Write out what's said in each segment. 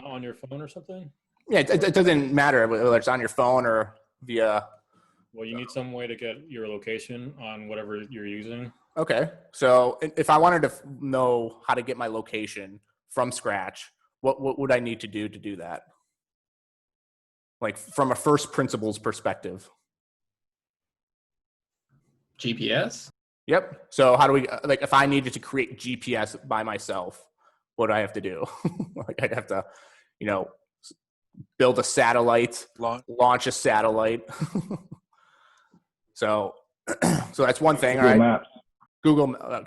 on your phone or something? Yeah, it doesn't matter whether it's on your phone or via. Well, you need some way to get your location on whatever you're using. Okay, so if I wanted to know how to get my location from scratch, what would I need to do that? Like from a first principles perspective. GPS? Yep. So how do we, like, if I needed to create GPS by myself, what do I have to do? Like I'd have to, build a satellite, launch a satellite. So that's one thing. Google all right.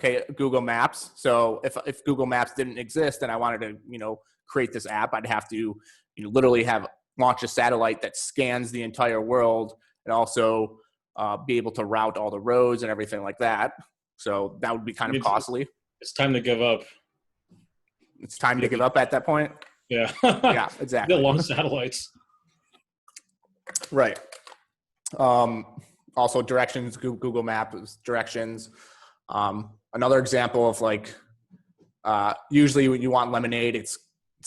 Maps. Google Maps. So if Google Maps didn't exist and I wanted to, create this app, I'd have to, literally launch a satellite that scans the entire world and also be able to route all the roads and everything like that. So that would be kind of costly. It's time to give up. It's time to give up at that point. Yeah. Yeah, exactly. The launch satellites. Right. Also directions, Google Maps directions. Another example of usually when you want lemonade, it's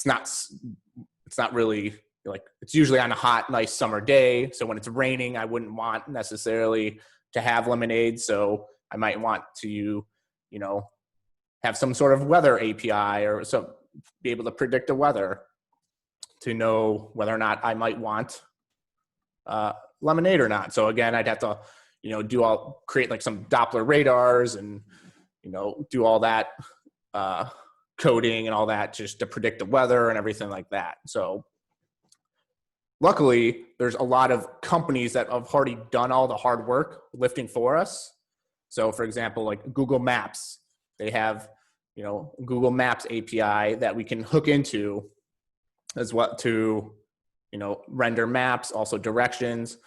not really it's usually on a hot, nice summer day. So when it's raining, I wouldn't want necessarily to have lemonade. So I might want to, have some sort of weather API or be able to predict the weather to know whether or not I might want lemonade or not. So again, I'd have to, create some Doppler radars and, do all that coding and all that just to predict the weather and everything like that. So luckily, there's a lot of companies that have already done all the hard work lifting for us. So for example, like Google Maps, they have, Google Maps API that we can hook into as well to, render maps, also directions.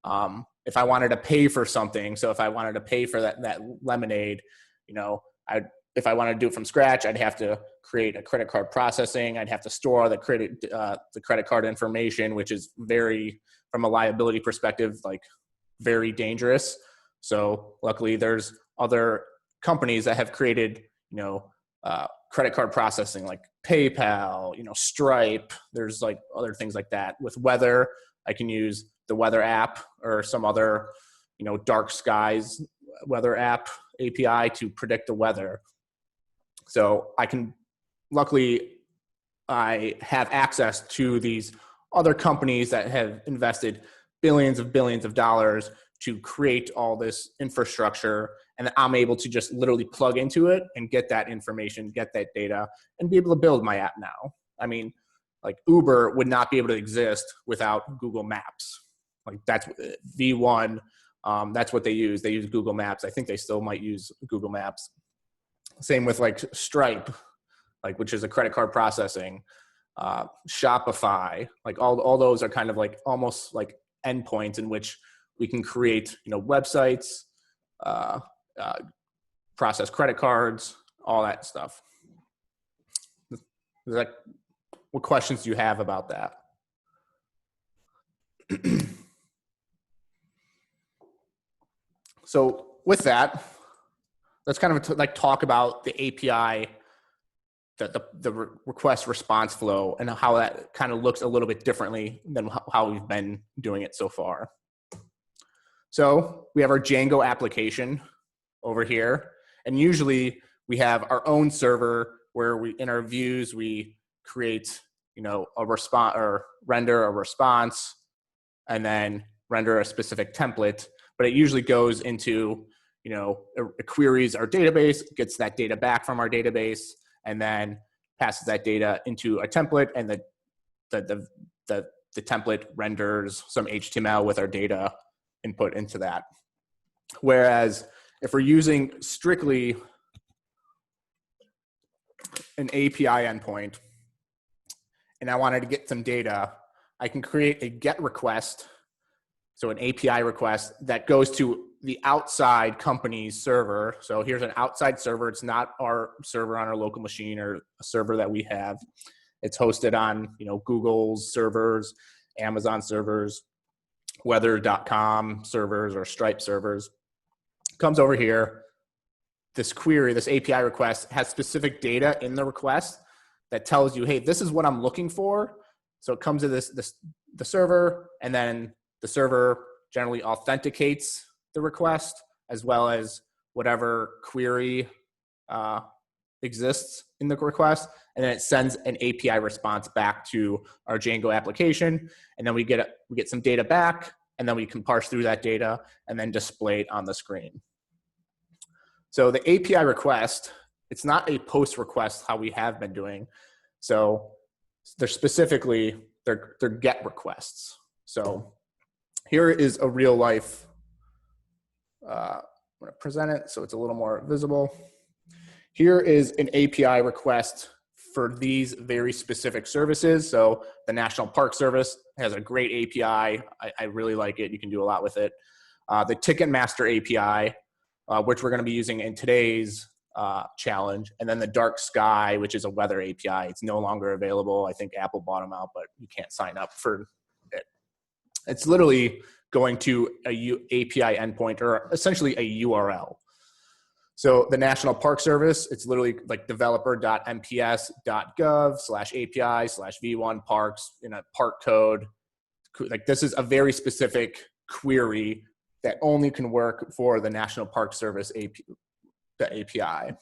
If I wanted to pay for something, so if I wanted to pay for that lemonade, if I want to do it from scratch, I'd have to create a credit card processing. I'd have to store the credit card information, which is from a liability perspective, very dangerous. So luckily there's other companies that have created, credit card processing like PayPal, Stripe. There's other things like that. With weather, I can use the weather app or some other, dark skies weather app API to predict the weather. So luckily I have access to these other companies that have invested billions of dollars to create all this infrastructure, and I'm able to just literally plug into it and get that information, get that data, and be able to build my app now. I mean, Uber would not be able to exist without Google Maps. That's V1. That's what they use. They use Google Maps. I think they still might use Google Maps. Same with Stripe, which is a credit card processing, Shopify, all those are kind of almost endpoints in which we can create, websites, process credit cards, all that stuff. What questions do you have about that? So with that, let's kind of talk about the API, the request response flow, and how that kind of looks a little bit differently than how we've been doing it so far. So we have our Django application over here, and usually we have our own server where in our views, we create, a response or render a response and then render a specific template, but it usually goes into, it queries our database, gets that data back from our database, and then passes that data into a template, and the template renders some HTML with our data input into that. Whereas if we're using strictly an API endpoint and I wanted to get some data, I can create a GET request, so an API request that goes to the outside company's server. So here's an outside server. It's not our server on our local machine or a server that we have. It's hosted on, Google's servers, Amazon servers, weather.com servers, or Stripe servers. Comes over here. This query, this API request has specific data in the request that tells you, hey, this is what I'm looking for. So it comes to the server, and then the server generally authenticates the request as well as whatever query exists in the request, and then it sends an API response back to our Django application, and then we get some data back, and then we can parse through that data and then display it on the screen. So the API request, it's not a post request how we have been doing. So they're specifically, they're GET requests. So here is a real life, I'm gonna present it so it's a little more visible. Here is an API request for these very specific services. So the National Park Service has a great API. I really like it. You can do a lot with it. The Ticketmaster API, which we're going to be using in today's challenge. And then the Dark Sky, which is a weather API. It's no longer available. I think Apple bought them out, but you can't sign up for it. It's literally going to a API endpoint, or essentially a URL. So the National Park Service, it's literally like developer.mps.gov/API/v1 parks in a park code. Like this is a very specific query that only can work for the National Park Service API.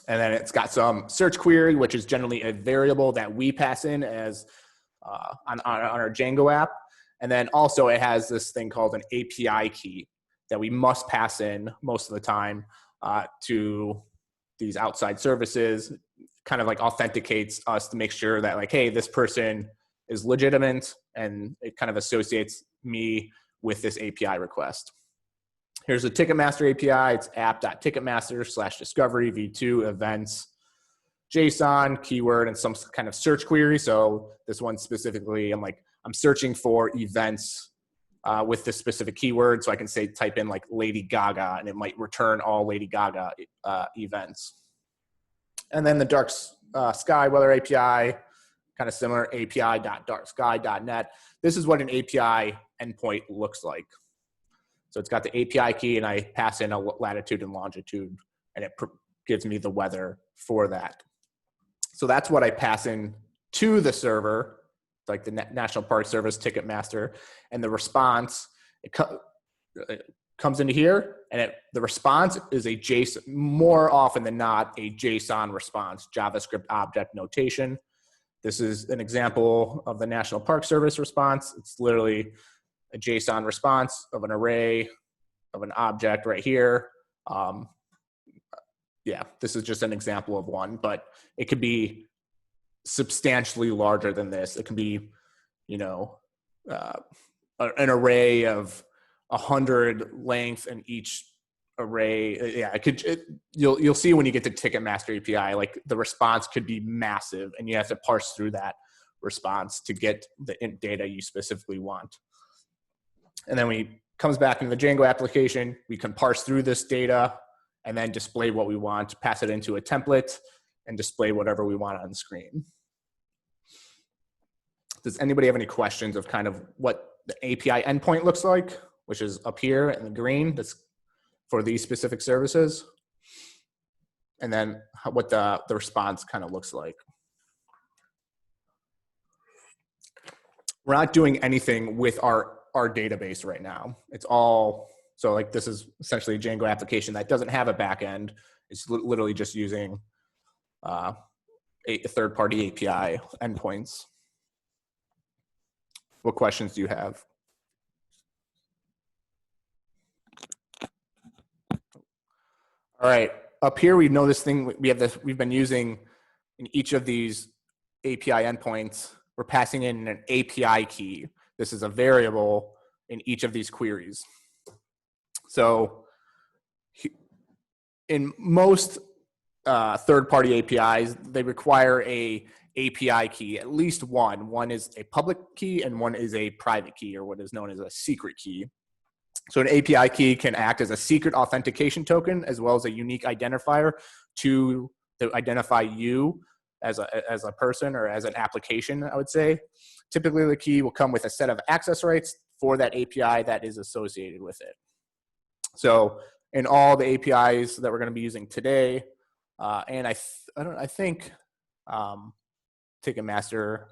And then it's got some search query, which is generally a variable that we pass in as on our Django app. And then also it has this thing called an API key that we must pass in most of the time to these outside services, kind of like authenticates us to make sure that like, hey, this person is legitimate, and it kind of associates me with this API request. Here's the Ticketmaster API. It's app.ticketmaster/discovery v2 events JSON keyword and some kind of search query. So this one specifically, I'm searching for events with this specific keyword. So I can say, type in like Lady Gaga, and it might return all Lady Gaga events. And then the Dark Sky Weather API, kind of similar, api.darksky.net. This is what an API endpoint looks like. So it's got the API key, and I pass in a latitude and longitude, and it gives me the weather for that. So that's what I pass in to the server, like the National Park Service Ticketmaster, and the response, it comes into here, and the response is a JSON, more often than not, a JSON response, JavaScript object notation. This is an example of the National Park Service response. It's literally a JSON response of an array of an object right here. Yeah, this is just an example of one, but it could be substantially larger than this. It can be, an array of 100 length, and each array, yeah, you'll see when you get to Ticketmaster API, like the response could be massive, and you have to parse through that response to get the data you specifically want. And then comes back into the Django application, we can parse through this data and then display what we want, pass it into a template, and display whatever we want on the screen. Does anybody have any questions of kind of what the API endpoint looks like, which is up here in the green, that's for these specific services? And then what the response kind of looks like. We're not doing anything with our database right now. It's all, so like this is essentially a Django application that doesn't have a backend. It's literally just using a third-party API endpoints. What questions do you have? All right, up here we know this thing, we've been using in each of these API endpoints, we're passing in an API key. This is a variable in each of these queries. So in most third-party APIs, they require a API key, at least one. One is a public key and one is a private key, or what is known as a secret key. So an API key can act as a secret authentication token as well as a unique identifier to identify you as a person or as an application, I would say. Typically, the key will come with a set of access rights for that API that is associated with it. So in all the APIs that we're going to be using today, and I think Ticketmaster.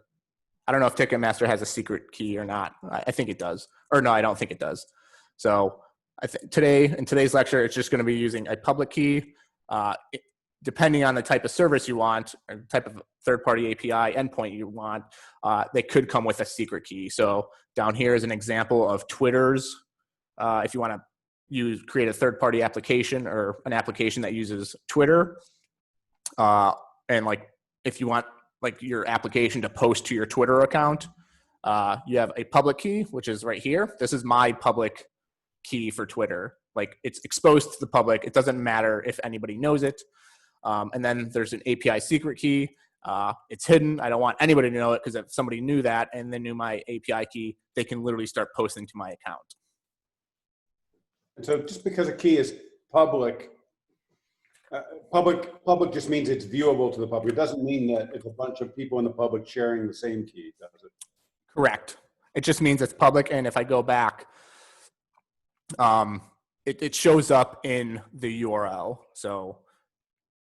I don't know if Ticketmaster has a secret key or not. I think it does. Or no, I don't think it does. So I think in today's lecture, it's just going to be using a public key. Depending on the type of service you want, or type of third-party API endpoint you want, they could come with a secret key. So down here is an example of Twitter's. If you want to create a third-party application or an application that uses Twitter, and like if you want like your application to post to your Twitter account, you have a public key, which is right here. This is my public key for Twitter. Like it's exposed to the public. It doesn't matter if anybody knows it. And then there's an API secret key. It's hidden. I don't want anybody to know it because if somebody knew that and then knew my API key, they can literally start posting to my account. And so just because a key is public, public just means it's viewable to the public. It doesn't mean that it's a bunch of people in the public sharing the same key, does it? Correct. It just means it's public. And if I go back, it shows up in the URL. So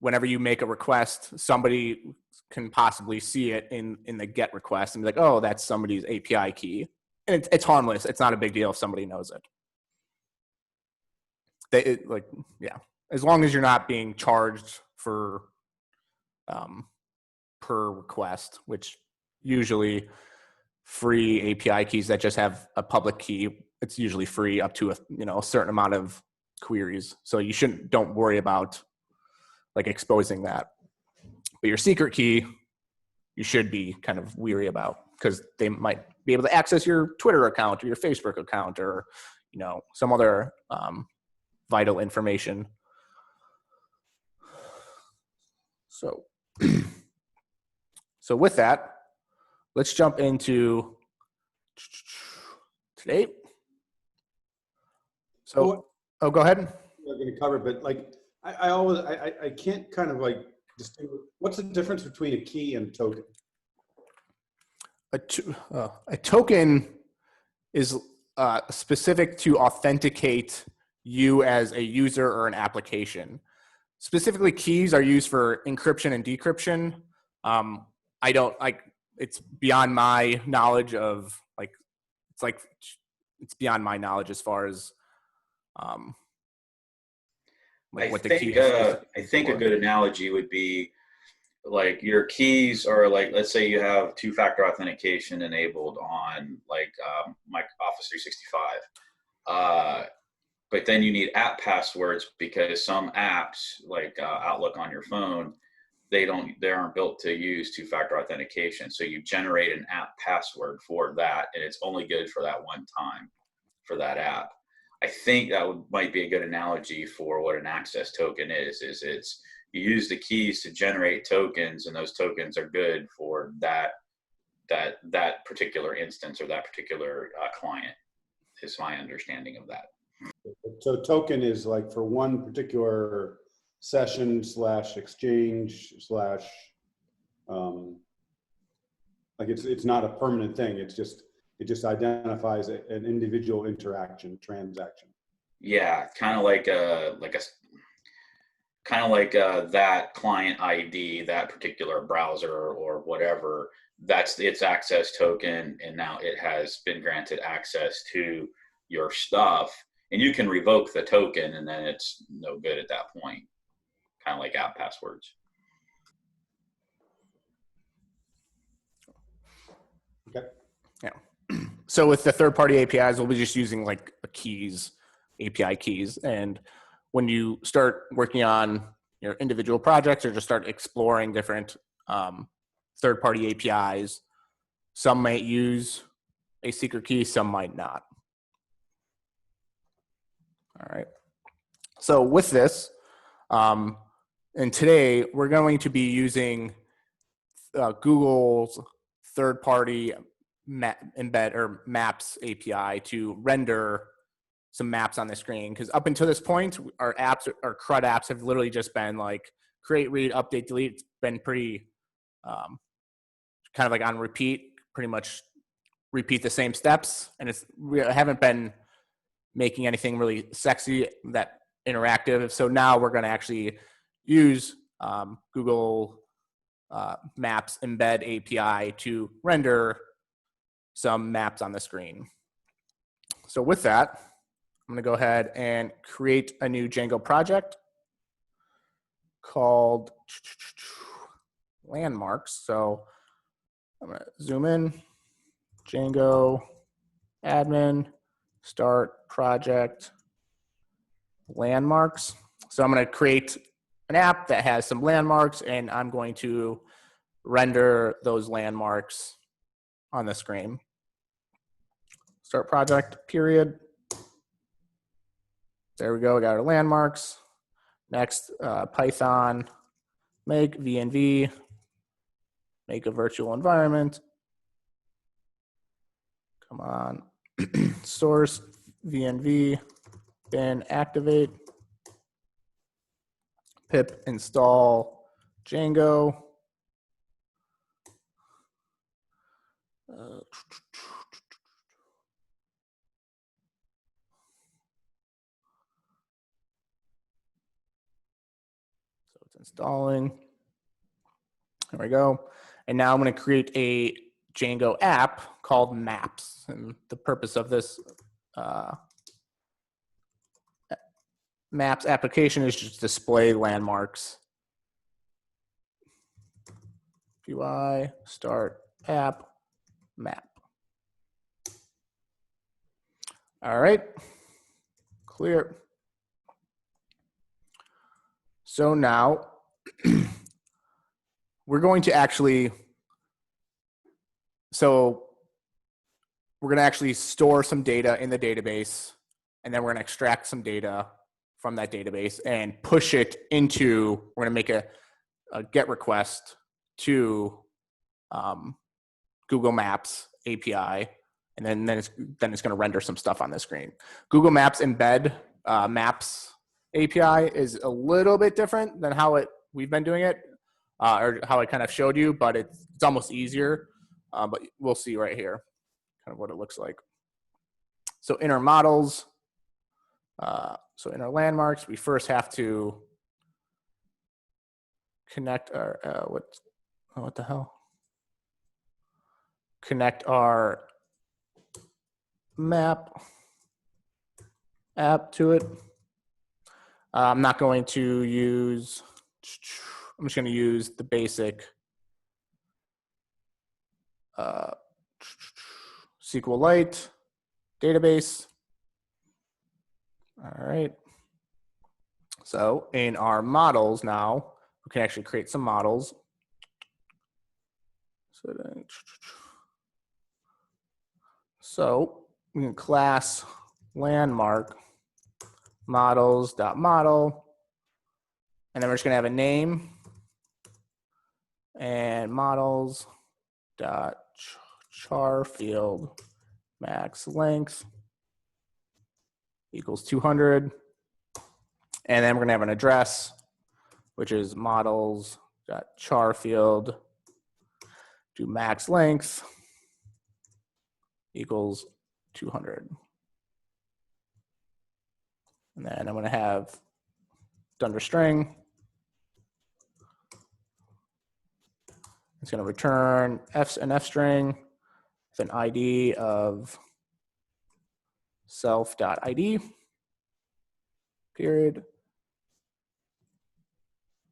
whenever you make a request, somebody can possibly see it in the GET request and be like, oh, that's somebody's API key. And it's harmless. It's not a big deal if somebody knows it. As long as you're not being charged for per request, which usually free API keys that just have a public key, it's usually free up to a certain amount of queries. So you don't worry about like exposing that. But your secret key, you should be kind of weary about because they might be able to access your Twitter account or your Facebook account or some other vital information. So with that, let's jump into today. So, go ahead. We're going to cover, but like I can't kind of like distinguish. What's the difference between a key and a token? A token is specific to authenticate you as a user or an application. Specifically, keys are used for encryption and decryption. It's beyond my knowledge of it's beyond my knowledge as far as what the key is. I think a good analogy would be like your keys are like, let's say you have two-factor authentication enabled on like Office 365. But then you need app passwords because some apps like Outlook on your phone, they aren't built to use two-factor authentication. So you generate an app password for that, and it's only good for that one time for that app. I think that might be a good analogy for what an access token is you use the keys to generate tokens, and those tokens are good for that particular instance or that particular client, is my understanding of that. So token is like for one particular session / exchange / like it's not a permanent thing. It just identifies an individual transaction. Yeah, kind of like that client ID, that particular browser or whatever. That's its access token, and now it has been granted access to your stuff. And you can revoke the token, and then it's no good at that point. Kind of like app passwords. Okay. Yeah. So with the third-party APIs, we'll be just using like API keys. And when you start working on your individual projects or just start exploring different third-party APIs, some might use a secret key, some might not. All right. So with this, and today we're going to be using Google's third-party embed or maps API to render some maps on the screen. Because up until this point, our CRUD apps have literally just been like create, read, update, delete. It's been pretty kind of like on repeat, pretty much repeat the same steps. And we haven't been making anything really sexy, that interactive. So now we're going to actually use Google Maps Embed API to render some maps on the screen. So with that, I'm going to go ahead and create a new Django project called Landmarks. So I'm going to zoom in, Django, admin, start project, landmarks. So I'm going to create an app that has some landmarks, and I'm going to render those landmarks on the screen. Start project, period. There we go, we got our landmarks. Next, Python, make VNV, make a virtual environment. Come on, source, VNV, bin activate, pip install Django. So it's installing. There we go. And now I'm going to create a Django app called Maps. And the purpose of this Maps application is just display landmarks. UI, start, app, map. All right, clear. So now we're going to actually, store some data in the database, and then we're gonna extract some data from that database and push it into, we're gonna make a GET request to Google Maps API, and then it's going to render some stuff on the screen. Google Maps Embed Maps API is a little bit different than how we've been doing it, or how I kind of showed you, but it's almost easier. But we'll see right here kind of what it looks like. So in our models, so in our landmarks, we first have to connect our what the hell? Connect our map app to it. I'm not going to use, I'm just going to use the basic SQLite database. All right. So in our models now, we can actually create some models. So we can class landmark models.model, and then we're just going to have a name and models.char field max length equals 200, and then we're going to have an address, which is models.char field to max length equals 200. And then I'm going to have under string. It's going to return an F string with an ID of self.id, period.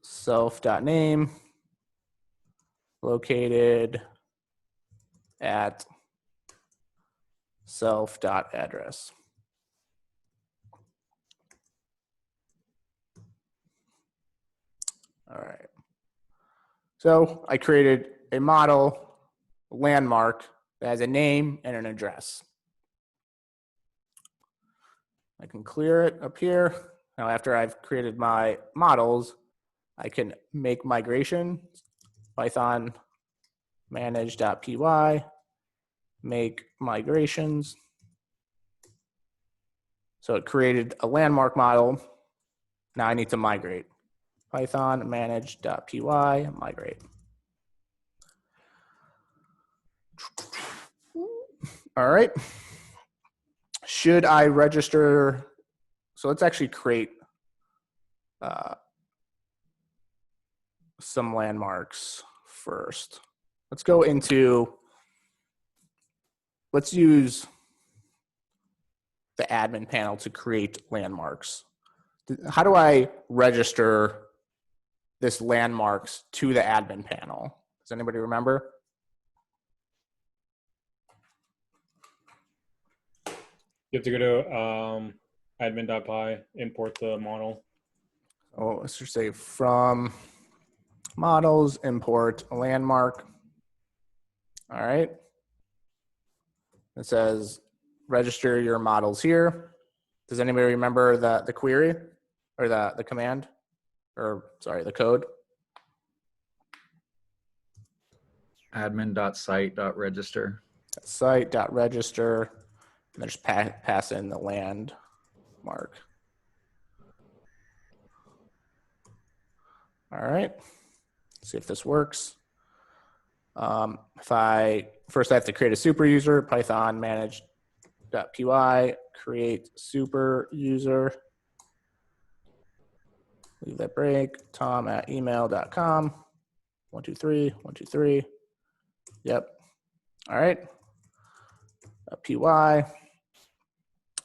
Self.name, located at self.address. All right. So I created a model landmark that has a name and an address. I can clear it up here. Now, after I've created my models, I can make migration, Python manage.py, make migrations. So it created a landmark model. Now I need to migrate. Python manage.py, migrate. All right. Should I register? So let's actually create some landmarks first? Let's go into, let's use the admin panel to create landmarks. How do I register this landmarks to the admin panel? Does anybody remember? You have to go to admin.py, import the model. Oh, let's just say from models, import a landmark. All right. It says register your models here. Does anybody remember the query or the command? Or sorry, the code? admin.site.register. Site.register, and then just pass in the landmark. All right, let's see if this works. If I have to create a super user, Python manage.py, create super user, leave that break, tom@email.com, 123, 123, yep. All right, py,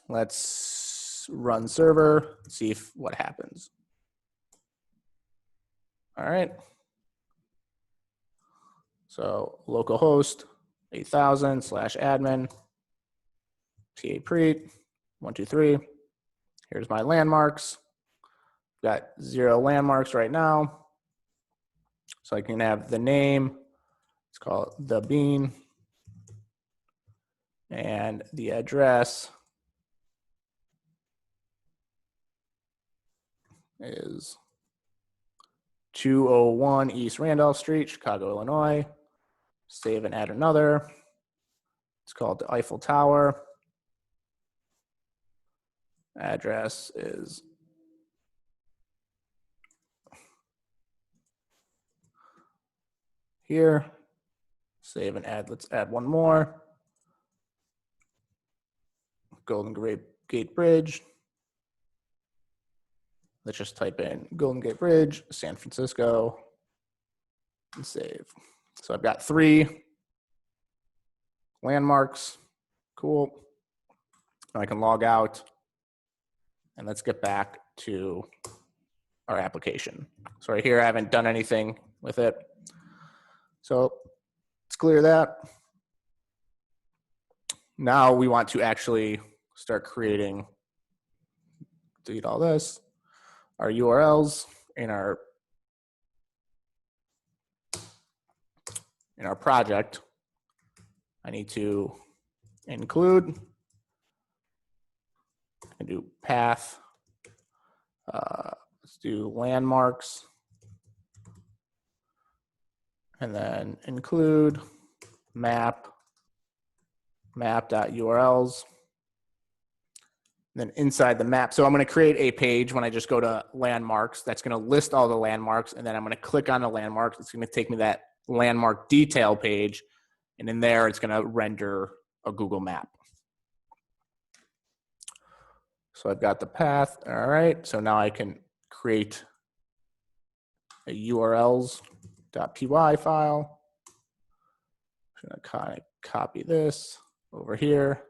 let's run server, see what happens. All right. So localhost 8000/admin, ca-preet, 123. Here's my landmarks. Got 0 landmarks right now. So I can have the name, let's call it the bean, and the address is 201 East Randolph Street, Chicago, Illinois. Save and add another. It's called the Eiffel Tower. Address is here. Save and add. Let's add one more. Golden Gate Bridge. Let's just type in Golden Gate Bridge, San Francisco, and save. So I've got 3 landmarks. Cool. I can log out, and let's get back to our application. So right here, I haven't done anything with it. So let's clear that. Now we want to actually start creating, delete all this, our URLs in our project. I need to include and do path. Let's do landmarks, and then include map.urls. Then inside the map, so I'm going to create a page when I just go to landmarks that's going to list all the landmarks, and then I'm going to click on the landmarks. It's going to take me that landmark detail page, and in there it's going to render a Google map. So I've got the path. All right, so now I can create a urls.py file. I'm going to kind of copy this over here.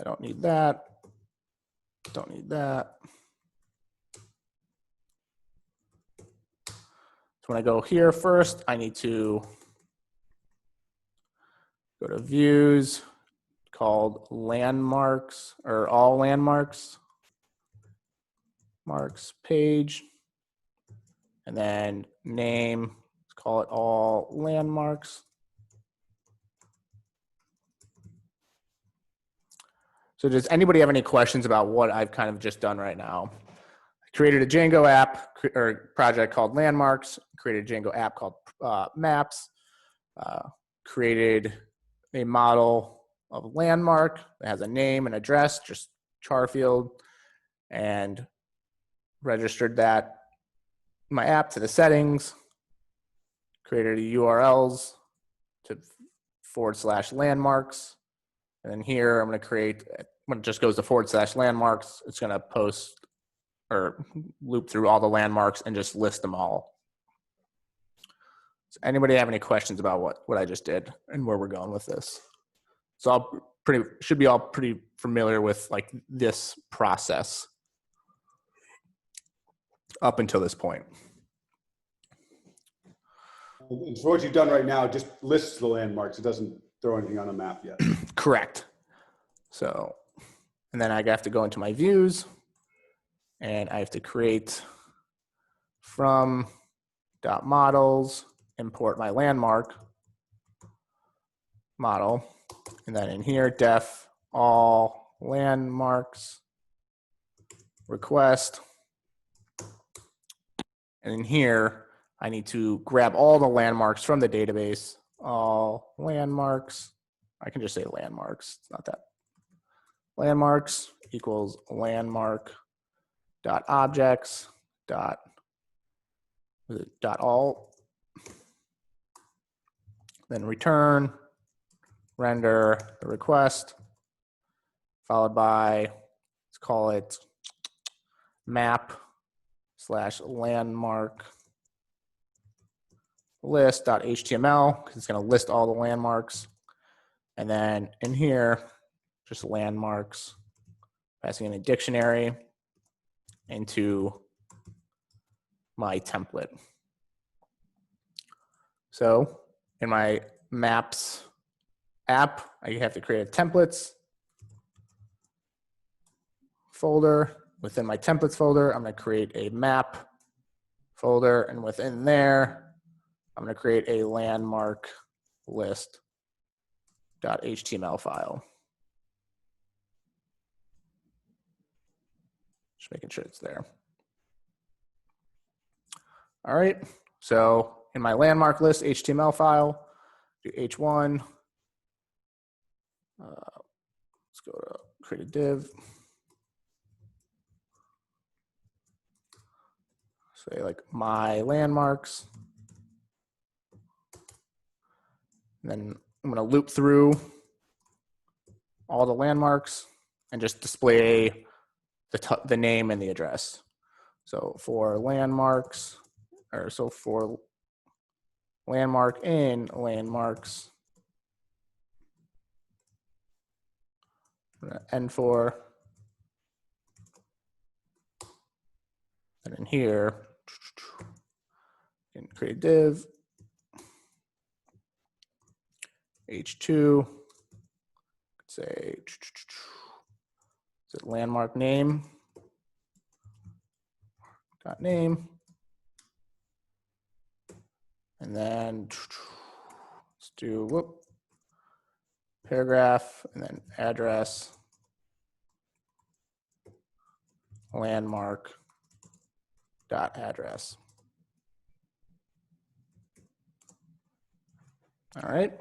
I don't need that. Don't need that. So when I go here first, I need to go to views called landmarks, or all landmarks, marks page, and then name, let's call it all landmarks. So does anybody have any questions about what I've kind of just done right now? I created a Django app or project called Landmarks, created a Django app called Maps, created a model of a landmark that has a name and address, just char field, and registered that my app to the settings, created a URLs to /landmarks. And then here I'm going to create, when it just goes to /landmarks, it's going to post or loop through all the landmarks and just list them all. So anybody have any questions about what I just did and where we're going with this? So should be all pretty familiar with like this process up until this point. For what you've done right now, it just lists the landmarks. It doesn't throw anything on a map yet. Correct. So, and then I have to go into my views and I have to create from .models, import my landmark model. And then in here, def all landmarks request. And in here, I need to grab all the landmarks from the database, all landmarks. I can just say landmarks, it's not that. Landmarks equals landmark dot objects dot all. Then return, render the request, followed by, let's call it map / landmark list.html, because it's going to list all the landmarks. And then in here, just landmarks, passing in a dictionary into my template. So in my maps app, I have to create a templates folder. Within my templates folder, I'm going to create a map folder, and within there, I'm going to create a landmark list.html file. Just making sure it's there. All right, so in my landmark list HTML file, do h1. Let's go to create a div. Say like my landmarks. And then I'm going to loop through all the landmarks and just display the name and the address. So for landmarks, for landmark in landmarks, N4, and in here, and create a div, H2, say, is it landmark name, dot name, and then let's do paragraph, and then address, landmark dot address. All right.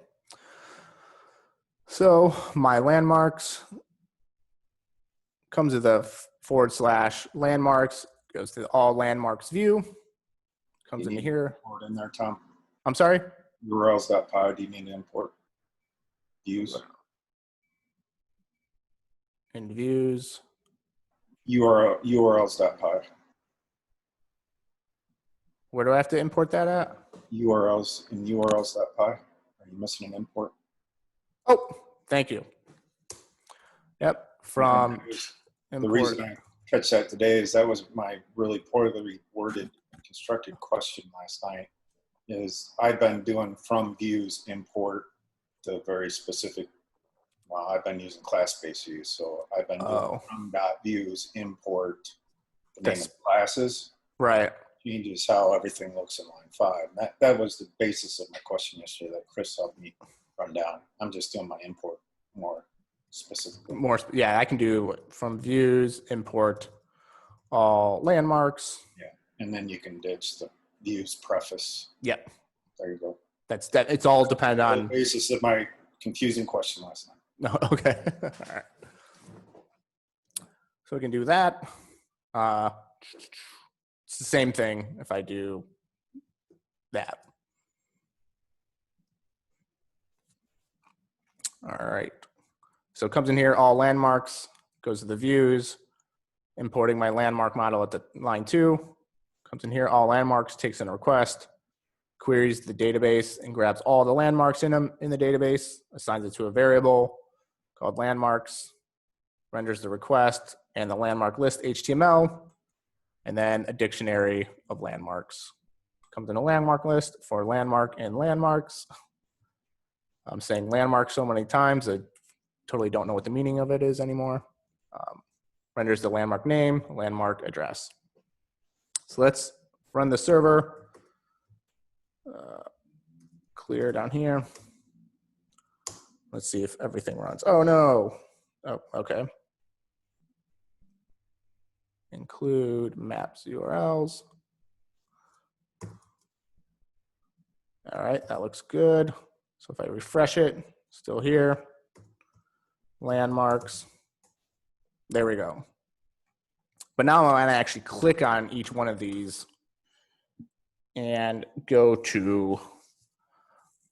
So my landmarks comes with a / landmarks, goes to the all landmarks view, comes into here. Import in there, Tom. I'm sorry? URLs.py, do you need to import views? In views. URLs.py. Where do I have to import that at? URLs in URLs.py. Are you missing an import? Oh, thank you. Yep, from The import. reason I catch that today is that was my really poorly worded, constructed question last night. Is I've been doing from views import to very specific. Well, I've been using class-based views, so I've been doing from .views import the name of classes. Right. Changes how everything looks in line 5. And that was the basis of my question yesterday that Chris helped me run down. I'm just doing my import more specifically. Yeah, I can do from views, import all landmarks. Yeah, and then you can ditch the views preface. Yep. There you go. It's all dependent on the basis of my confusing question last night. No, okay. All right. So we can do that. It's the same thing if I do that. All right. So it comes in here, all landmarks, goes to the views, importing my landmark model at the line 2. Comes in here, all landmarks, takes in a request, queries the database and grabs all the landmarks in them in the database, assigns it to a variable called landmarks, renders the request and the landmark list HTML, and then a dictionary of landmarks. Comes in a landmark list for landmark and landmarks. I'm saying landmark so many times, I totally don't know what the meaning of it is anymore. Renders the landmark name, landmark address. So let's run the server. Clear down here. Let's see if everything runs. Oh no. Oh, okay. Include maps URLs. All right, that looks good. So if I refresh it, still here. Landmarks. There we go. But now I'm gonna actually click on each one of these and go to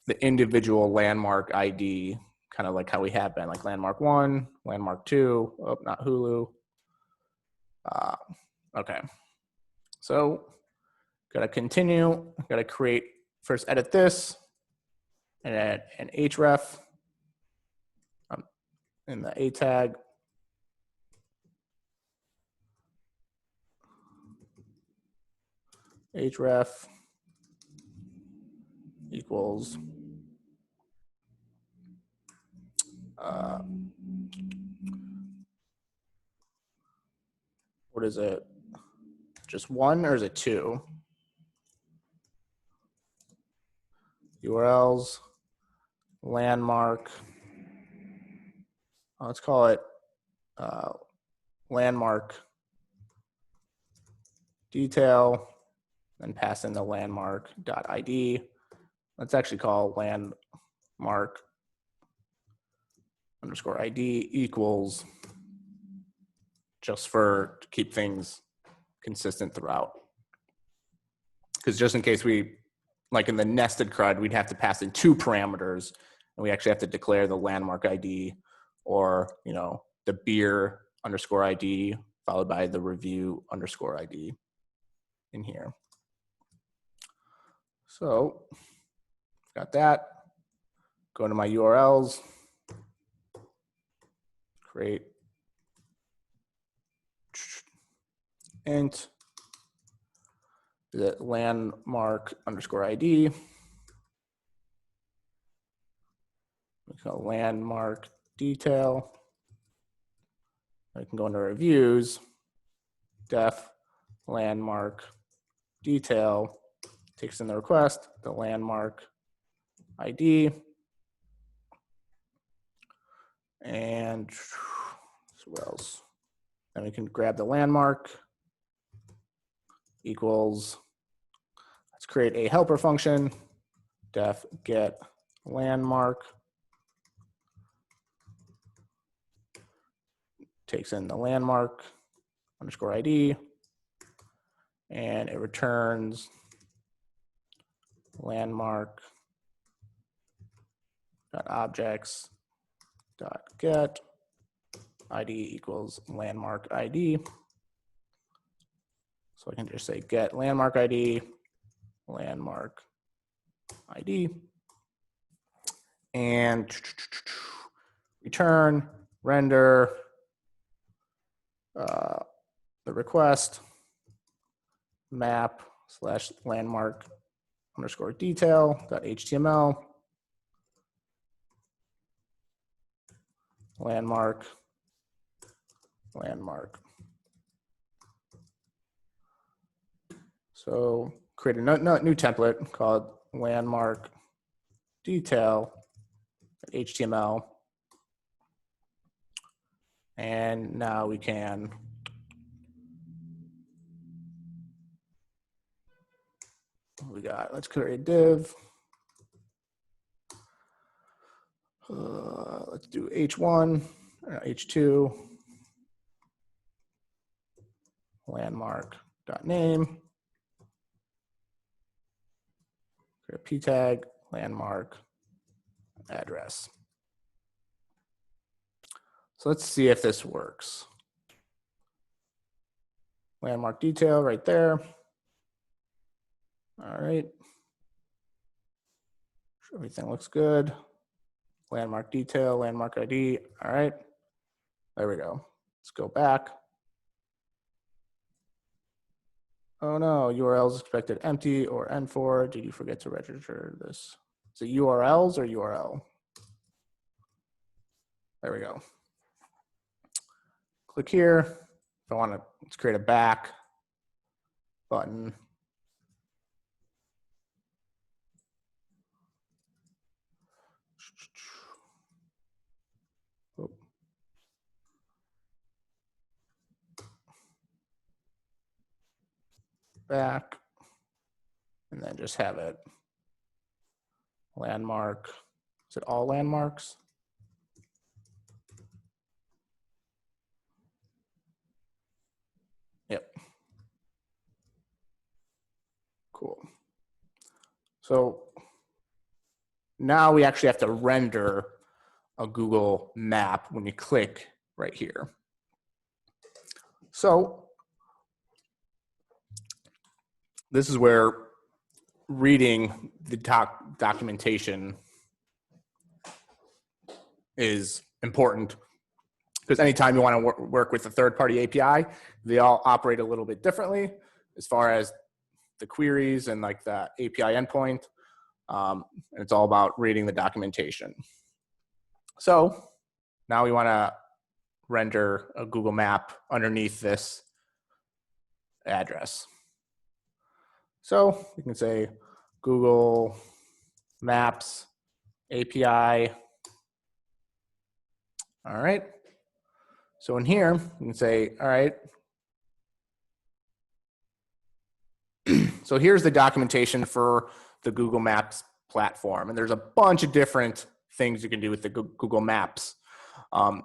the individual landmark ID, kind of like how we have been, like landmark 1, landmark 2, oh, not Hulu. Okay, so gotta continue, gotta create, first edit this, and add an href in the A tag. Href equals what is it? Just 1 or is it 2? URLs, landmark. Let's call it landmark detail, then pass in the landmark.id. Let's actually call landmark underscore ID equals, just to keep things consistent throughout. Because just in case we, like in the nested CRUD, we'd have to pass in 2 parameters, and we actually have to declare the landmark ID or, you know, the beer underscore ID followed by the review underscore ID in here. So got that. Go to my URLs, create int, the landmark underscore ID. We call landmark detail. I can go into reviews, def landmark detail, takes in the request, the landmark ID, and what else? Then we can grab the landmark equals, let's create a helper function, def get landmark, takes in the landmark underscore ID, and it returns landmark dot objects dot get ID equals landmark ID. So I can just say get landmark ID, landmark ID, and return render the request map slash landmark underscore detail dot HTML landmark. So create a new template called landmark detail HTML. And now we can let's create a div. Let's do H1, H2, landmark.name, create a p tag, landmark address. So let's see if this works. Landmark detail right there. All right. Everything looks good. Landmark detail, landmark ID. All right. There we go. Let's go back. Oh no, URL is expected empty or N4. Did you forget to register this? Is it URLs or URL? There we go. Click here. If I want to, let's create a back button. Oh. Back, and then just have it landmark. Is it all landmarks? Yep. Cool. So now we actually have to render a Google map when you click right here. So this is where reading the documentation is important, because anytime you want to work with a third-party API, they all operate a little bit differently as far as the queries and like the API endpoint. And it's all about reading the documentation. So now we want to render a Google map underneath this address. So you can say Google Maps API. All right. So in here, you can say, all right. So here's the documentation for the Google Maps platform. And there's a bunch of different things you can do with the Google Maps.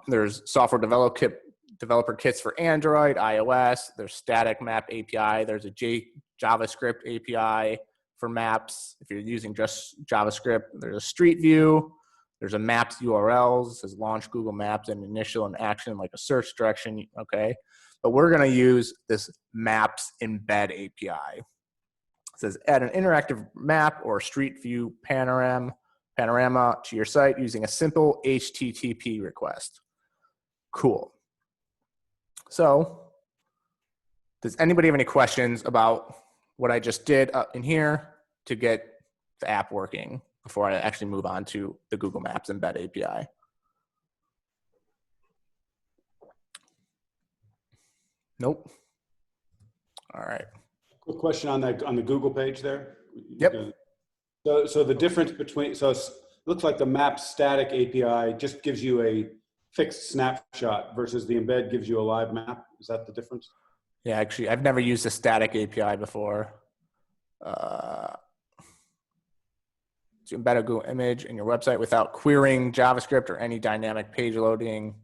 There's software developer kits for Android, iOS. There's static map API. There's a JavaScript API for maps. If you're using just JavaScript, there's a Street View. There's a Maps URLs. It says launch Google Maps and initial and action, like a search direction. Okay. But we're going to use this Maps embed API. It says add an interactive map or Street View panorama to your site using a simple HTTP request. Cool. So does anybody have any questions about what I just did up in here to get the app working before I actually move on to the Google Maps embed API? Nope. All right. Quick question on that, on the Google page there. Yep. So the difference between, so it looks like the map static API just gives you a fixed snapshot versus the embed gives you a live map. Is that the difference? Yeah, actually, I've never used a static API before. To embed a Google image in your website without querying JavaScript or any dynamic page loading.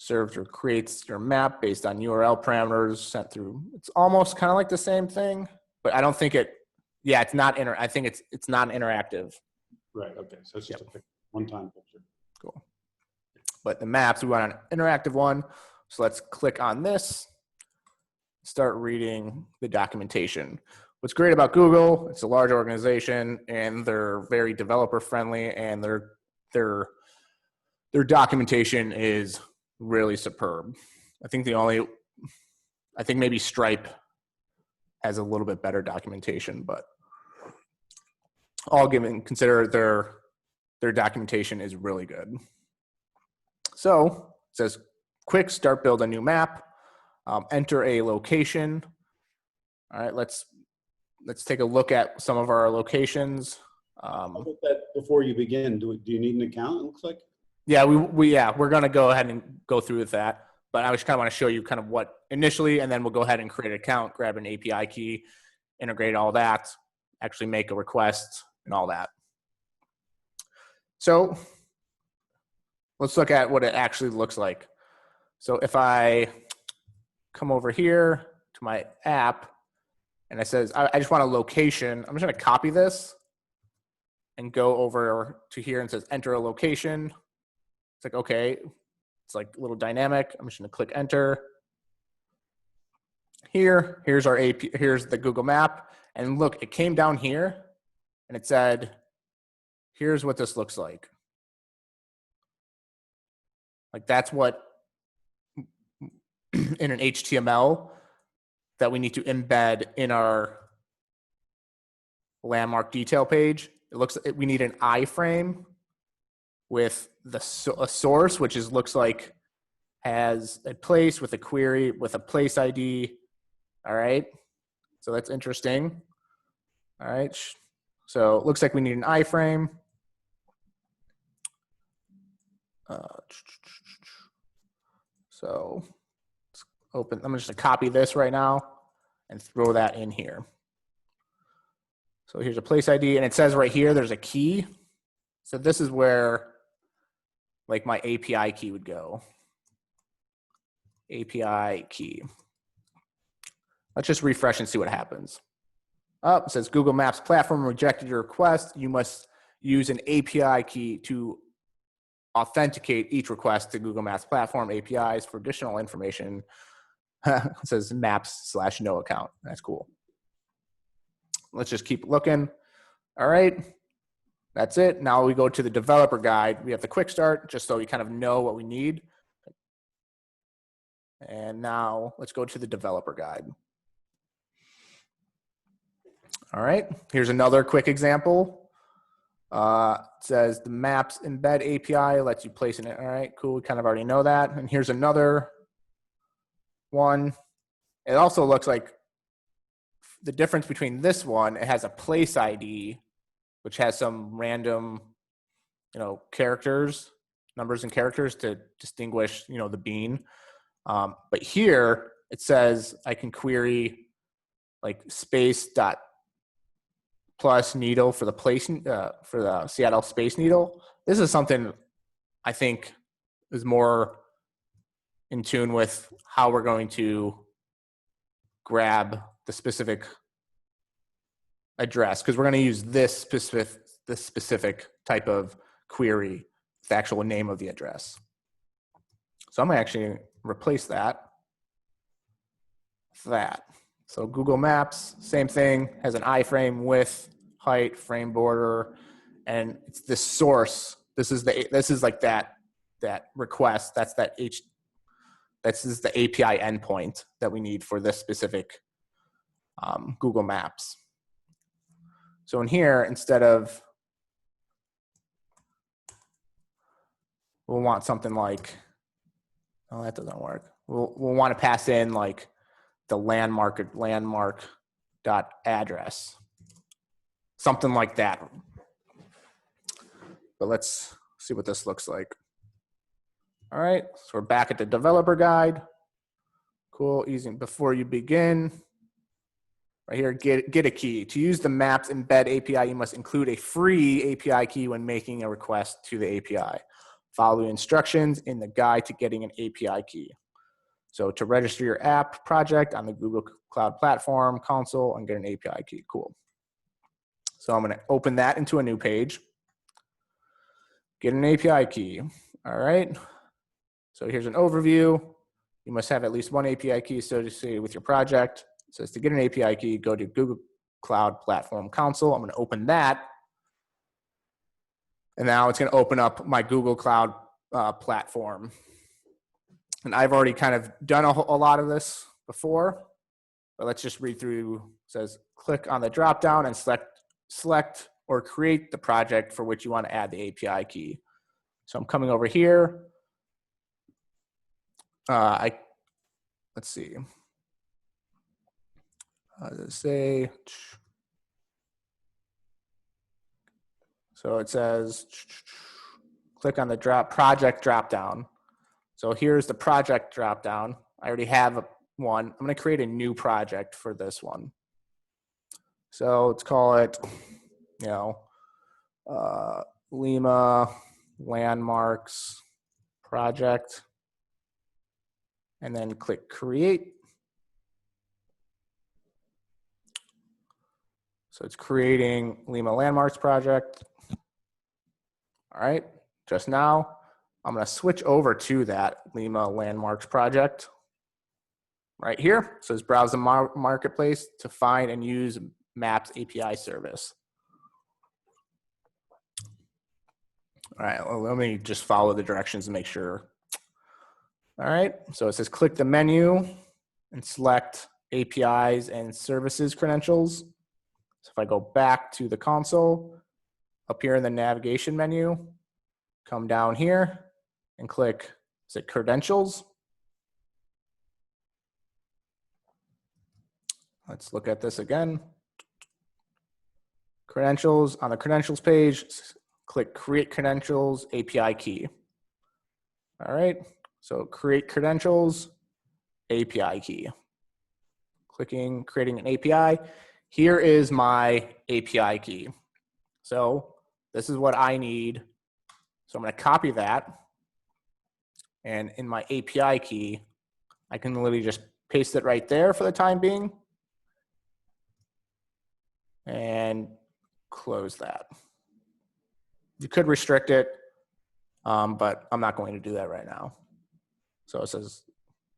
Serves or creates your map based on URL parameters sent through. It's almost kind of like the same thing, but I don't think it. Yeah, it's not I think it's not interactive. Right. Okay. So it's just a one-time picture. Cool. But the maps, we want an interactive one. So let's click on this. Start reading the documentation. What's great about Google, it's a large organization and they're very developer friendly, and their documentation is really superb. I think maybe Stripe has a little bit better documentation, but all given consider their documentation is really good. So it says quick start build a new map, enter a location. All right, let's take a look at some of our locations. How about that before you begin? Do you need an account? It looks like. Yeah, we're gonna go ahead and go through with that. But I just kind of want to show you kind of what initially, and then we'll go ahead and create an account, grab an API key, integrate all that, actually make a request and all that. So let's look at what it actually looks like. So if I come over here to my app and it says, I just want a location, I'm just gonna copy this and go over to here and it says enter a location. It's like, okay, it's like a little dynamic. I'm just gonna click enter. Here's our AP, here's the Google map. And look, it came down here and it said here's what this looks like. Like that's what in an HTML that we need to embed in our landmark detail page. It looks we need an iframe with a source, which looks like has a place with a query with a place ID. All right, so that's interesting. All right, so it looks like we need an iframe. So let's open. I'm just gonna copy this right now and throw that in here. So here's a place ID, and it says right here there's a key. So this is where like my API key would go. API key. Let's just refresh and see what happens. Oh, it says Google Maps platform rejected your request. You must use an API key to authenticate each request to Google Maps platform APIs. For additional information. It says maps/no account. That's cool. Let's just keep looking. All right. That's it. Now we go to the developer guide. We have the quick start just so we kind of know what we need. And now let's go to the developer guide. All right. Here's another quick example. It says the maps embed API lets you place in it. All right, cool. We kind of already know that. And here's another one. It also looks like the difference between this one, it has a place ID, which has some random, characters, numbers and characters to distinguish, the bean. But here it says I can query like space dot plus needle for the place for the Seattle Space Needle. This is something I think is more in tune with how we're going to grab the specific address, because we're going to use this specific type of query, the actual name of the address. So I'm going to actually replace that with that. So Google Maps, same thing, has an iframe, width, height, frame border, and it's this source. This is like that request. This is the API endpoint that we need for this specific Google Maps. So in here, instead of, we'll want something like, oh, that doesn't work. We'll want to pass in like the landmark dot address, something like that. But let's see what this looks like. All right, so we're back at the developer guide. Cool, easy. Before you begin, right here, get a key. To use the Maps embed API, you must include a free API key when making a request to the API. Follow the instructions in the guide to getting an API key. So to register your app project on the Google Cloud Platform console and get an API key. Cool. So I'm going to open that into a new page. Get an API key. All right. So here's an overview. You must have at least one API key associated with your project. It says to get an API key, go to Google Cloud Platform console. I'm going to open that. And now it's going to open up my Google Cloud platform. And I've already kind of done a lot of this before, but let's just read through. It says click on the dropdown and select or create the project for which you want to add the API key. So I'm coming over here. Let's see. So it says click on the project dropdown. So here's the project dropdown. I already have one. I'm going to create a new project for this one. So let's call it, Lima Landmarks Project. And then click create. So it's creating Lima Landmarks Project. All right, just now, I'm going to switch over to that Lima Landmarks Project right here. So it's browse the marketplace to find and use Maps API service. All right, well, let me just follow the directions to make sure. All right, so it says click the menu and select APIs and services credentials. So if I go back to the console, up here in the navigation menu, come down here and click, is it credentials? Let's look at this again. Credentials, on the credentials page, click create credentials API key. All right, so create credentials API key. Clicking, creating an API. Here is my API key. So this is what I need. So I'm going to copy that. And in my API key, I can literally just paste it right there for the time being. And close that. You could restrict it, but I'm not going to do that right now. So it says,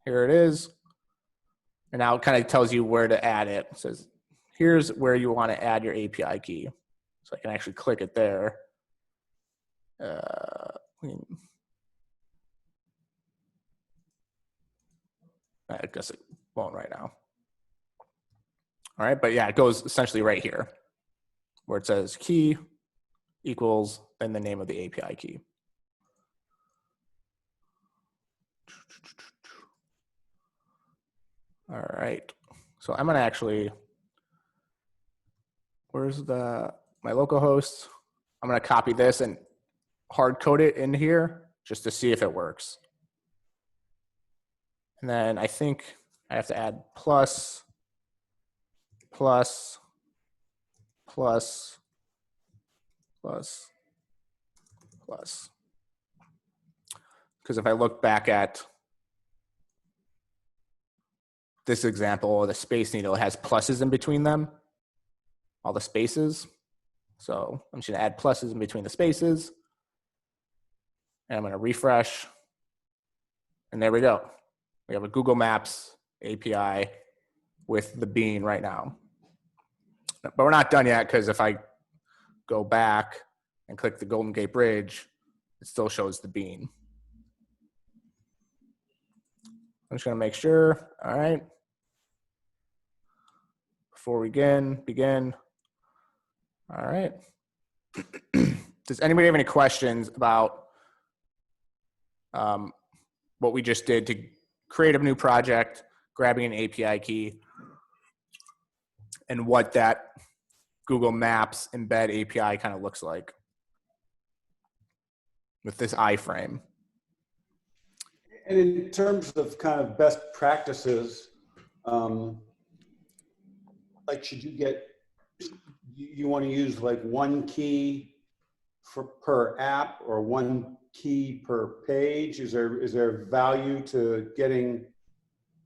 here it is. And now it kind of tells you where to add it. It says, here's where you want to add your API key. So I can actually click it there. I guess it won't right now. All right, but yeah, it goes essentially right here where it says key equals then the name of the API key. All right, so I'm gonna actually, where's my local host? I'm gonna copy this and hard code it in here just to see if it works. And then I think I have to add plus, plus, plus, plus, plus. Because if I look back at this example, the Space Needle has pluses in between them, all the spaces. So I'm just gonna add pluses in between the spaces. And I'm gonna refresh. And there we go. We have a Google Maps API with the bean right now. But we're not done yet, because if I go back and click the Golden Gate Bridge, it still shows the bean. I'm just gonna make sure, all right. Before we begin. All right. Does anybody have any questions about what we just did to create a new project, grabbing an API key, and what that Google Maps embed API kind of looks like with this iframe? And in terms of kind of best practices, like should you want to use like one key per app or one key per page? Is there value to getting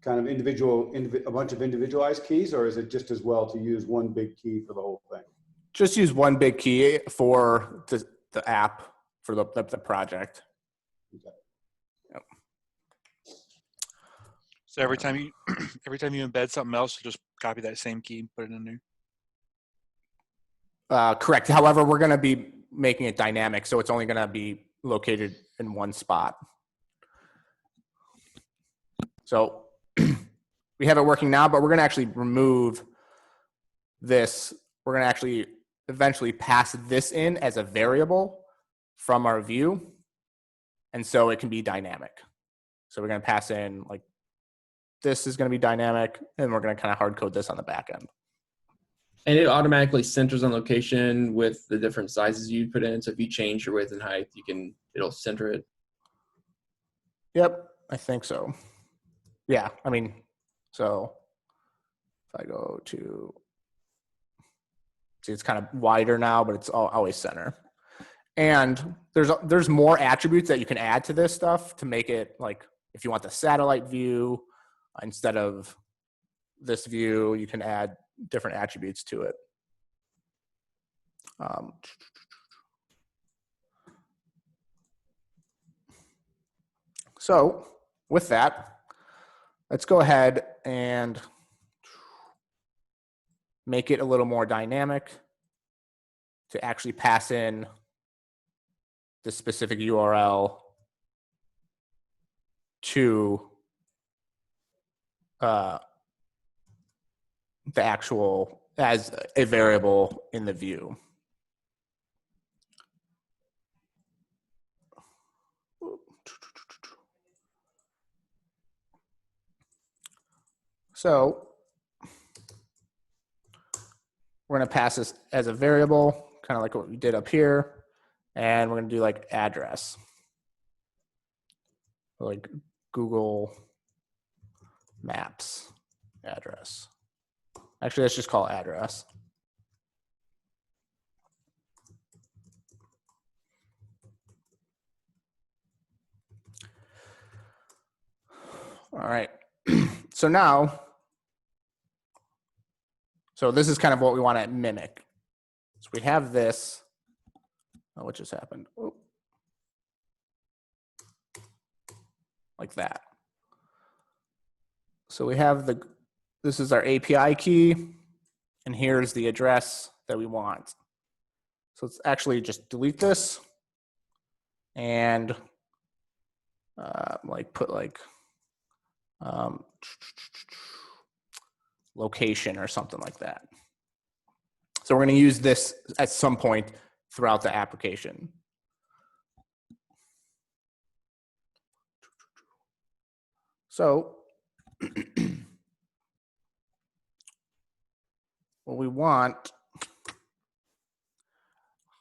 kind of a bunch of individualized keys, or is it just as well to use one big key for the whole thing? Just use one big key for the app, for the project. Okay. Yep. So every time you embed something else, you just copy that same key and put it in there. Correct. However, we're going to be making it dynamic, so it's only going to be located in one spot. So we have it working now, but we're going to actually remove this. We're going to actually eventually pass this in as a variable from our view, and so it can be dynamic. So we're going to pass in, like, this is going to be dynamic, and we're going to kind of hard code this on the back end. And it automatically centers on location with the different sizes you put in. So if you change your width and height, it'll center it. Yep, I think so. Yeah, I mean, so if I go to, see, it's kind of wider now, but it's always center. And there's more attributes that you can add to this stuff to make it, like, if you want the satellite view instead of this view, you can add different attributes to it. So with that, let's go ahead and make it a little more dynamic to actually pass in the specific URL to the actual as a variable in the view. So we're going to pass this as a variable, kind of like what we did up here. And we're going to do like address, like Google Maps address. Actually, let's just call it address. All right. So now, so this is kind of what we want to mimic. So we have this. Oh, what just happened? Oh. Like that. So we have this is our API key, and here's the address that we want. So let's actually just delete this and like put like location or something like that. So we're going to use this at some point throughout the application. So what we want,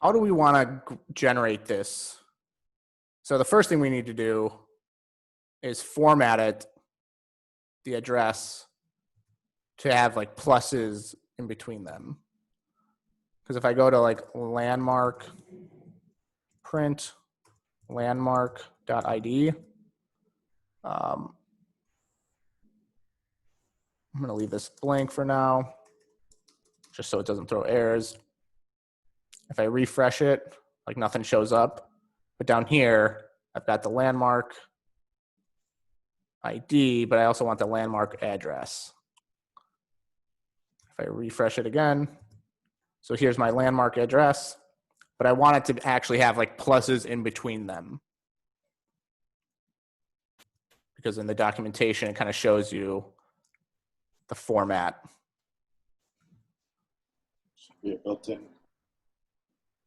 how do we want to generate this? So the first thing we need to do is format it, the address, to have like pluses in between them. Because if I go to like landmark print landmark.id, I'm going to leave this blank for now, just so it doesn't throw errors. If I refresh it, like nothing shows up. But down here, I've got the landmark ID, but I also want the landmark address. If I refresh it again, so here's my landmark address, but I want it to actually have like pluses in between them. Because in the documentation, it kind of shows you the format. Should be a built-in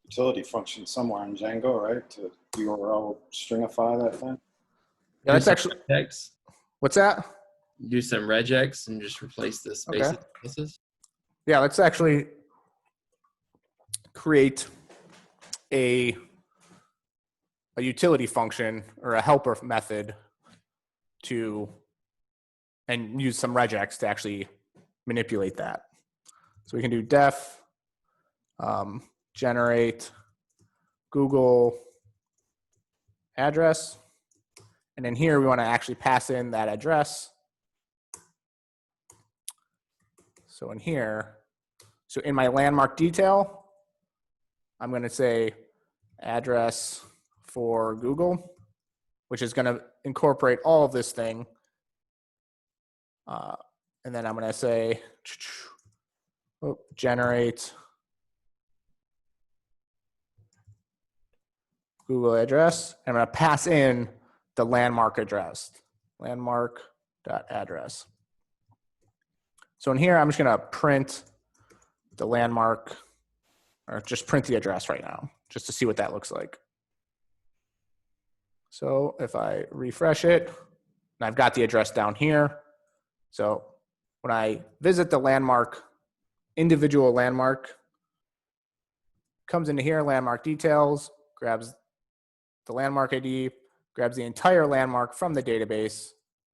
utility function somewhere in Django, right? To URL stringify that thing. Yeah, that's actually, regex. What's that? Do some regex and just replace the spaces. Okay. with pluses. Yeah, let's actually create a utility function or a helper method and use some regex to actually manipulate that. So we can do def generate Google address. And then here we want to actually pass in that address. So in here, so in my landmark detail, I'm going to say address for Google, which is going to incorporate all of this thing. And then I'm going to say generate Google address. I'm going to pass in the landmark address, landmark.address. So in here, I'm just going to print the landmark, or just print the address right now, just to see what that looks like. So if I refresh it, and I've got the address down here. So when I visit the landmark, individual landmark, comes into here, landmark details, grabs the landmark ID, grabs the entire landmark from the database,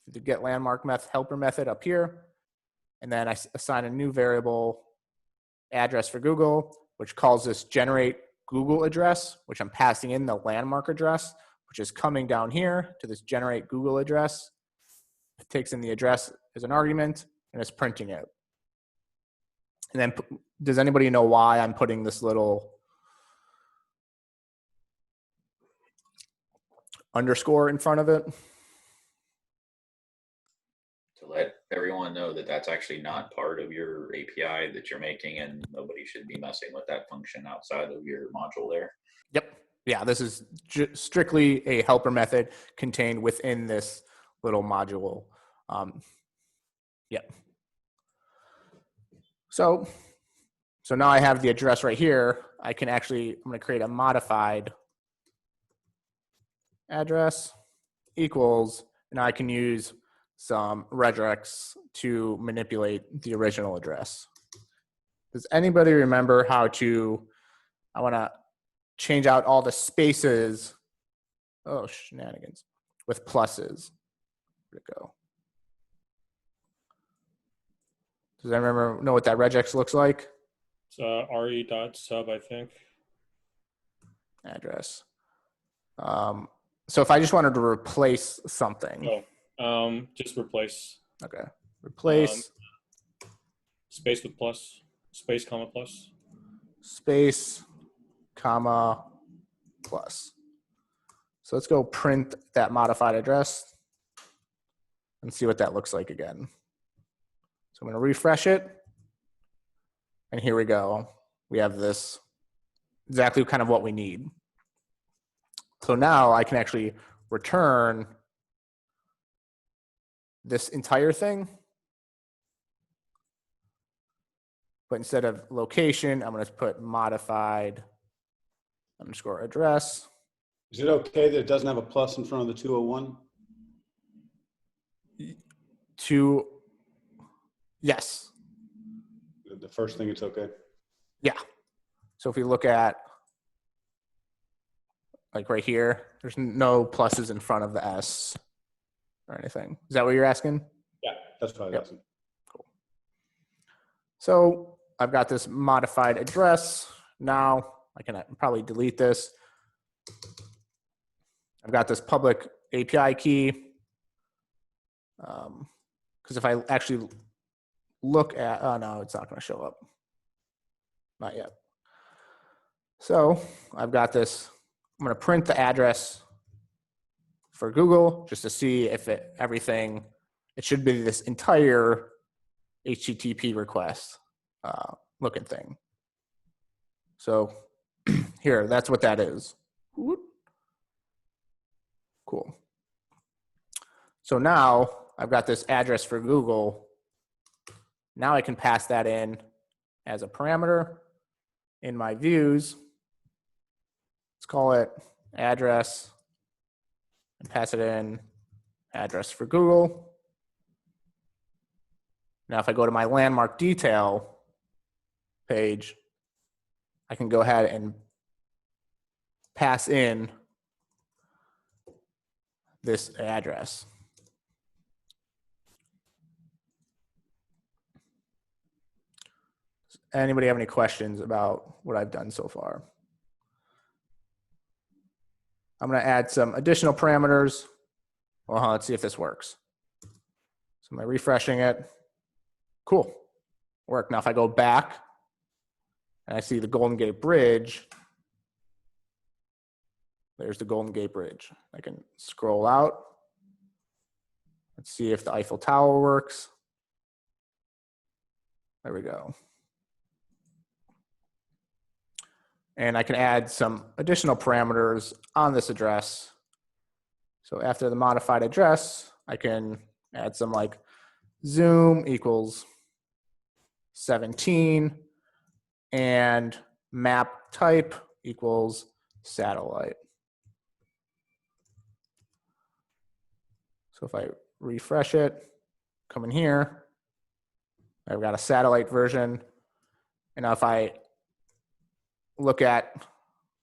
the get landmark helper method up here, and then I assign a new variable address for Google, which calls this generate Google address, which I'm passing in the landmark address, which is coming down here to this generate Google address. It takes in the address as an argument and it's printing it. And then does anybody know why I'm putting this little underscore in front of it? To let everyone know that that's actually not part of your API that you're making, and nobody should be messing with that function outside of your module there. Yep. Yeah, this is strictly a helper method contained within this little module. Yeah. So now I have the address right here. I'm going to create a modified address equals, and I can use some regex to manipulate the original address. Does anybody remember how to, I want to change out all the spaces, oh, shenanigans, with pluses. Where'd it go? Does anyone know what that regex looks like? It's re.sub, I think. Address. So if I just wanted to replace something. Oh, just replace. Okay. Replace. Space with plus. Space, comma, plus. Space, comma, plus. So let's go print that modified address and see what that looks like again. So I'm going to refresh it. And here we go. We have this exactly kind of what we need. So now I can actually return this entire thing. But instead of location, I'm going to put modified underscore address. Is it okay that it doesn't have a plus in front of the 201? Yes. The first thing, it's okay. Yeah. So if we look at like right here, there's no pluses in front of the S or anything. Is that what you're asking? Yeah, that's what I was asking. Cool. So I've got this modified address. Now I can probably delete this. I've got this public API key. Because if I actually look at, oh no, it's not going to show up. Not yet. So I've got this. I'm going to print the address for Google just to see if it should be this entire HTTP request looking thing. So here, that's what that is. Cool. So now I've got this address for Google. Now I can pass that in as a parameter in my views. Let's call it address and pass it in address for Google. Now, if I go to my landmark detail page, I can go ahead and pass in this address. Anybody have any questions about what I've done so far? I'm going to add some additional parameters. Well, let's see if this works. So am I refreshing it? Cool. Work. Now if I go back and I see the Golden Gate Bridge, there's the Golden Gate Bridge. I can scroll out. Let's see if the Eiffel Tower works. There we go. And I can add some additional parameters on this address. So after the modified address, I can add some like zoom equals 17 and map type equals satellite. So if I refresh it, come in here, I've got a satellite version. And now if I look at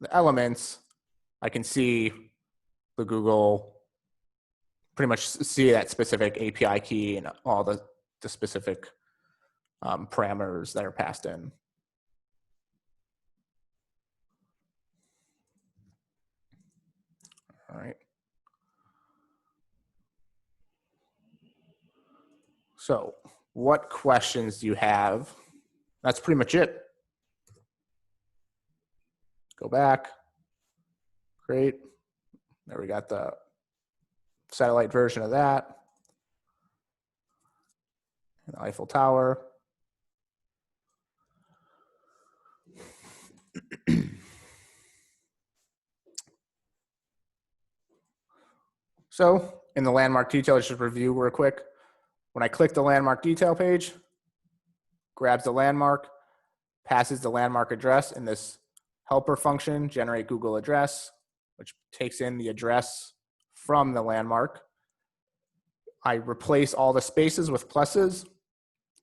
the elements, I can see the Google, pretty much see that specific API key and all the specific parameters that are passed in. All right. So what questions do you have? That's pretty much it. Go back. Great. There we got the satellite version of that. And the Eiffel Tower. So in the landmark detail, let's just review real quick. When I click the landmark detail page, grabs the landmark, passes the landmark address in this helper function, generate Google address, which takes in the address from the landmark. I replace all the spaces with pluses,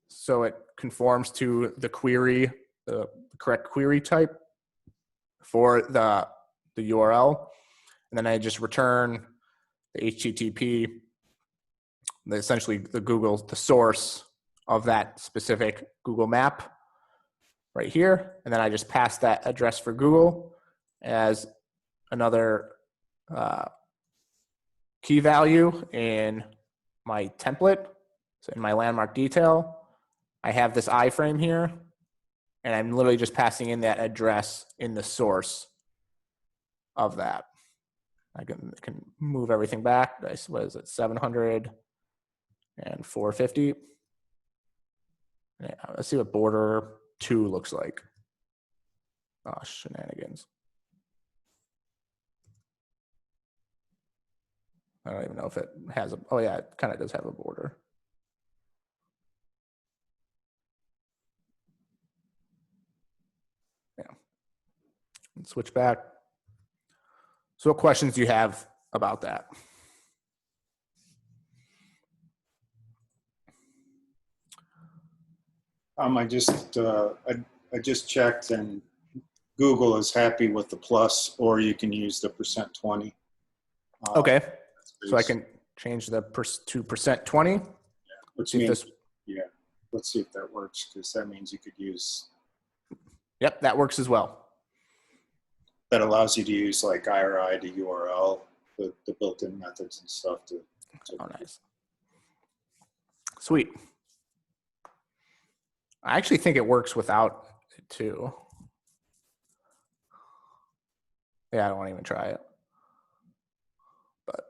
so it conforms to the query, the correct query type for the URL. And then I just return the HTTP, essentially the source of that specific Google map right here. And then I just pass that address for Google as another key value in my template. So in my landmark detail, I have this iframe here, and I'm literally just passing in that address in the source of that. I can move everything back. What is it, 700 and 450? Yeah, let's see what border 2 looks like. Oh, shenanigans. I don't even know if it has a, oh yeah, it kind of does have a border. Yeah. Let's switch back. So what questions do you have about that? I just checked, and Google is happy with the plus, or you can use the %20. Okay, so I can change the to %20. Which means, yeah, let's see if that works, because that means you could use. Yep, that works as well. That allows you to use like IRI to URL, the built-in methods and stuff to. Oh, nice. Sweet. I actually think it works without it too. Yeah, I don't want to even try it. But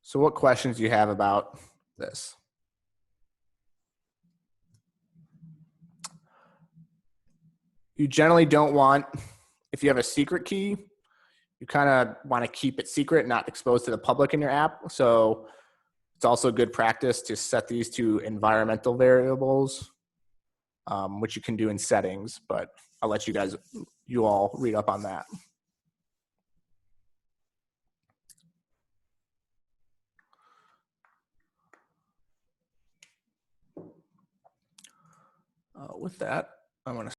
so what questions do you have about this? You generally don't want, if you have a secret key, you kind of want to keep it secret, not exposed to the public in your app. So it's also good practice to set these to environmental variables, which you can do in settings, but I'll let you all read up on that. With that, I'm going to